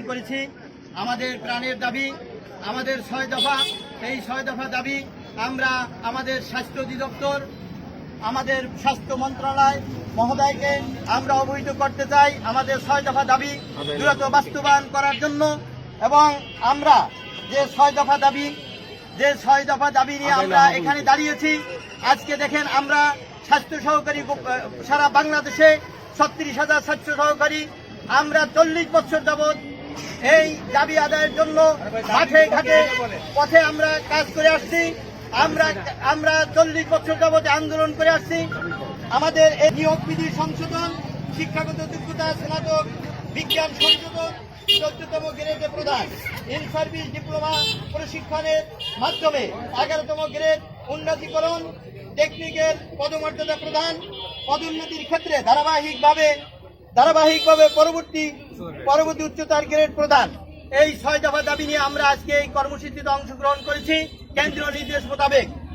করেছি। আমাদের প্রাণের দাবি, আমাদের 6 দফা। এই 6 দফা দাবি আমরা আমাদের স্বাস্থ্য অধিদপ্তর, আমাদের স্বাস্থ্য মন্ত্রণালয় মহোদয়কে আমরা অবহিত করতে চাই আমাদের 6 দফা দাবি দ্রুত বাস্তবায়ন করার জন্য। এবং আমরা যে 6 দফা দাবি নিয়ে আমরা এখানে দাঁড়িয়েছি। আজকে দেখেন আমরা স্বাস্থ্য সহকারী সারা বাংলাদেশে 36,000 স্বাস্থ্য সহকারী আমরা 40 বছর যাবৎ এই দাবি আদায়ের জন্য মাঠে ঘাটে পথে আমরা কাজ করে আসছি। আমরা 40 বছর যাবৎ আন্দোলন করে আসছি। আমাদের এই নিয়োগ বিধি সংশোধন, শিক্ষাগত যোগ্যতা স্নাতক বিজ্ঞান সংশোধন, 14তম গ্রেডে প্রদান, ইন সার্ভিস ডিপ্লোমা প্রশিক্ষণের মাধ্যমে 11তম গ্রেড উন্নতিকরণ, টেকনিক্যাল পদমর্যাদা প্রদান, পদোন্নতির ক্ষেত্রে ধারাবাহিকভাবে পরবর্তী উচ্চতর গ্রেড প্রদান। এই 6 দফা দাবি নিয়ে আমরা আজকে এই কর্মসূচিতে অংশগ্রহণ করেছি কেন্দ্রীয় নির্দেশ মোতাবেক।